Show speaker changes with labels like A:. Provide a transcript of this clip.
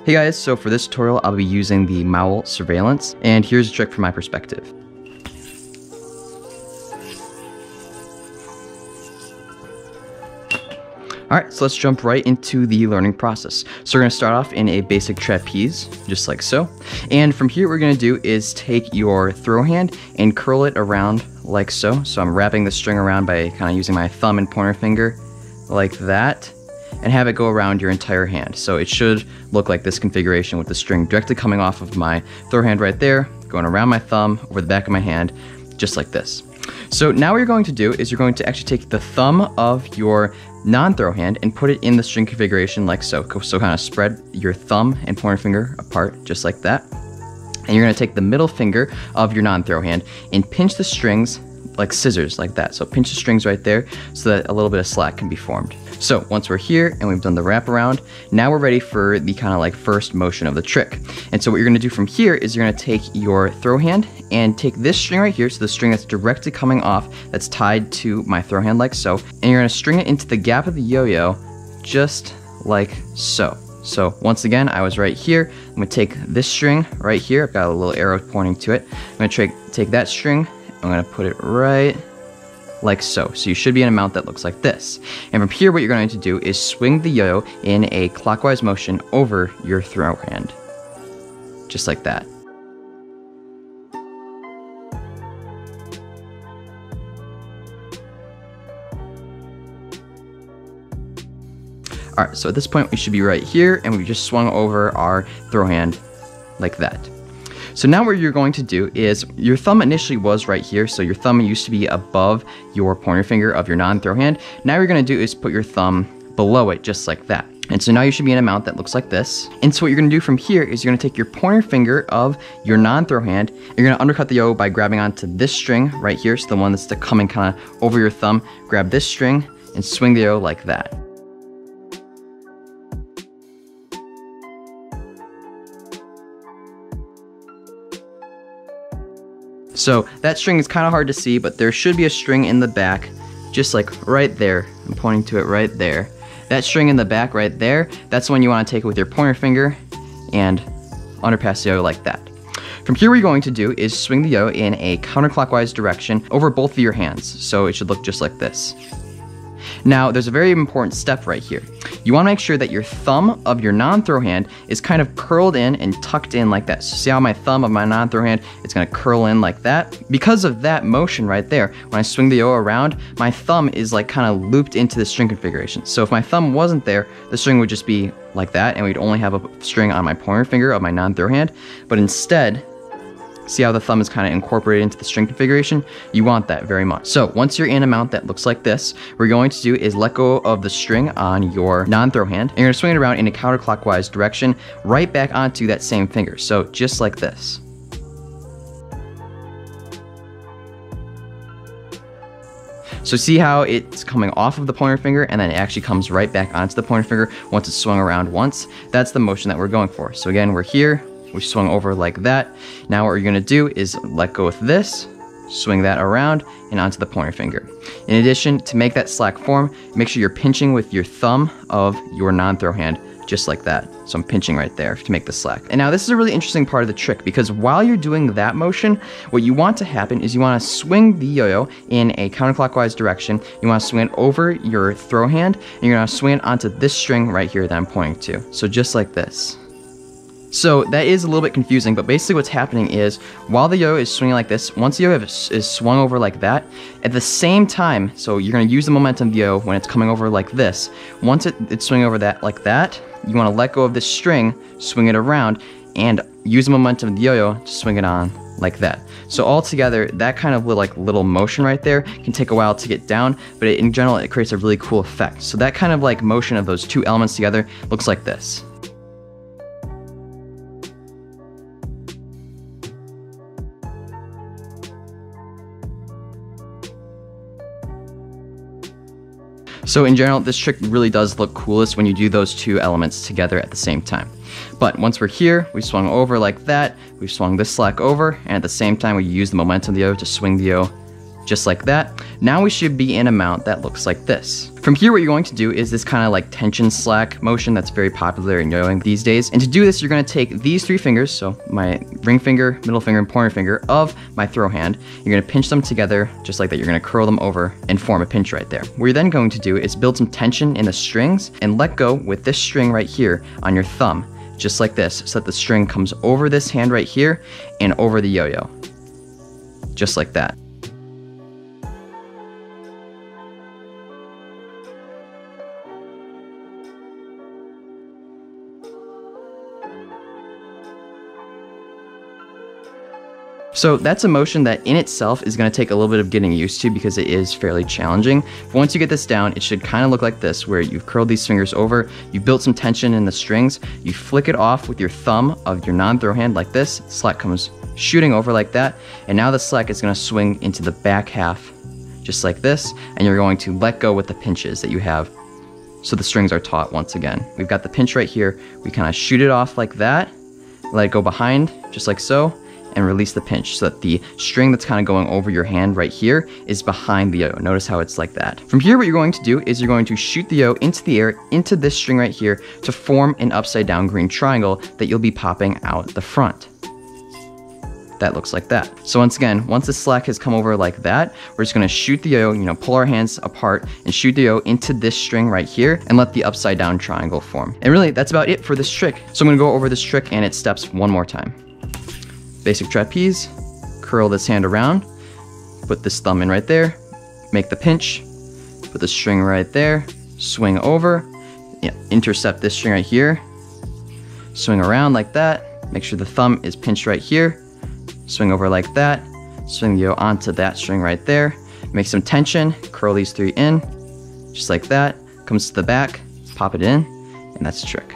A: Hey guys, so for this tutorial I'll be using the Maul surveillance, and here's a trick from my perspective. Alright, so let's jump right into the learning process. So we're going to start off in a basic trapeze, just like so. And from here what we're going to do is take your throw hand and curl it around like so. So I'm wrapping the string around by kind of using my thumb and pointer finger like that, and have it go around your entire hand. So it should look like this configuration with the string directly coming off of my throw hand right there, going around my thumb, over the back of my hand, just like this. So now what you're going to do is you're going to actually take the thumb of your non-throw hand and put it in the string configuration like so. So kind of spread your thumb and pointer finger apart just like that. And you're going to take the middle finger of your non-throw hand and pinch the strings like scissors like that. So pinch the strings right there so that a little bit of slack can be formed. So once we're here and we've done the wraparound, now we're ready for the kind of like first motion of the trick. And so what you're going to do from here is you're going to take your throw hand and take this string right here, so the string that's directly coming off that's tied to my throw hand like so, and you're going to string it into the gap of the yo-yo just like so. So once again, I was right here. I'm going to take this string right here. I've got a little arrow pointing to it. I'm going to take that string. I'm going to put it right like so. So you should be an amount that looks like this. And from here, what you're going to do is swing the yo-yo in a clockwise motion over your throw hand. Just like that. Alright, so at this point we should be right here, and we just swung over our throw hand like that. So now what you're going to do is, your thumb initially was right here, so your thumb used to be above your pointer finger of your non-throw hand. Now what you're going to do is put your thumb below it, just like that. And so now you should be in a mount that looks like this. And so what you're going to do from here is you're going to take your pointer finger of your non-throw hand, and you're going to undercut the yo by grabbing onto this string right here, so the one that's coming kind of over your thumb. Grab this string and swing the yo like that. So that string is kind of hard to see, but there should be a string in the back, just like right there. I'm pointing to it right there. That string in the back right there, that's the one you want to take with your pointer finger and underpass the yo like that. From here, what you're going to do is swing the yo in a counterclockwise direction over both of your hands. So it should look just like this. Now, there's a very important step right here. You want to make sure that your thumb of your non-throw hand is kind of curled in and tucked in like that. So see how my thumb of my non-throw hand is going to curl in like that? Because of that motion right there, when I swing the yo around, my thumb is like kind of looped into the string configuration. So if my thumb wasn't there, the string would just be like that, and we'd only have a string on my pointer finger of my non-throw hand. But instead, see how the thumb is kind of incorporated into the string configuration? You want that very much. So once you're in a mount that looks like this, what we're going to do is let go of the string on your non-throw hand, and you're going to swing it around in a counterclockwise direction right back onto that same finger. So just like this. So see how it's coming off of the pointer finger and then it actually comes right back onto the pointer finger once it's swung around once? That's the motion that we're going for. So again, we're here. We swung over like that. Now what you're going to do is let go with this, swing that around and onto the pointer finger. In addition, to make that slack form, make sure you're pinching with your thumb of your non-throw hand, just like that. So I'm pinching right there to make the slack. And now this is a really interesting part of the trick, because while you're doing that motion, what you want to happen is you want to swing the yo-yo in a counterclockwise direction. You want to swing it over your throw hand, and you're going to swing it onto this string right here that I'm pointing to. So just like this. So that is a little bit confusing, but basically what's happening is, while the yo-yo is swinging like this, once the yo-yo is swung over like that, at the same time, so you're going to use the momentum of the yo-yo when it's coming over like this. Once it's swinging over that like that, you want to let go of this string, swing it around, and use the momentum of the yo-yo to swing it on like that. So all together, that kind of little motion right there can take a while to get down, but in general, it creates a really cool effect. So that kind of like motion of those two elements together looks like this. So in general, this trick really does look coolest when you do those two elements together at the same time. But once we're here, we swung over like that, we swung this slack over, and at the same time we use the momentum of the yo to swing the yo just like that. Now we should be in a mount that looks like this. From here, what you're going to do is this kind of like tension slack motion that's very popular in yo-yoing these days. And to do this, you're gonna take these 3 fingers, so my ring finger, middle finger, and pointer finger of my throw hand. You're gonna pinch them together just like that. You're gonna curl them over and form a pinch right there. What you're then going to do is build some tension in the strings and let go with this string right here on your thumb, just like this, so that the string comes over this hand right here and over the yo-yo, just like that. So that's a motion that in itself is going to take a little bit of getting used to because it is fairly challenging. But once you get this down, it should kind of look like this, where you've curled these fingers over, you've built some tension in the strings, you flick it off with your thumb of your non-throw hand like this, slack comes shooting over like that, and now the slack is going to swing into the back half just like this, and you're going to let go with the pinches that you have so the strings are taut once again. We've got the pinch right here, we kind of shoot it off like that, let it go behind just like so, and release the pinch so that the string that's kind of going over your hand right here is behind the yo-yo. Notice how it's like that. From here, what you're going to do is you're going to shoot the yo into the air, into this string right here, to form an upside down green triangle that you'll be popping out the front. That looks like that. So once again, once the slack has come over like that, we're just gonna shoot the yo-yo, pull our hands apart and shoot the yo into this string right here and let the upside down triangle form. And really, that's about it for this trick. So I'm gonna go over this trick and its steps one more time. Basic trapeze, curl this hand around, put this thumb in right there, make the pinch, put the string right there, swing over, intercept this string right here, swing around like that, make sure the thumb is pinched right here, swing over like that, swing the yo onto that string right there, make some tension, curl these 3 in, just like that, comes to the back, pop it in, and that's the trick.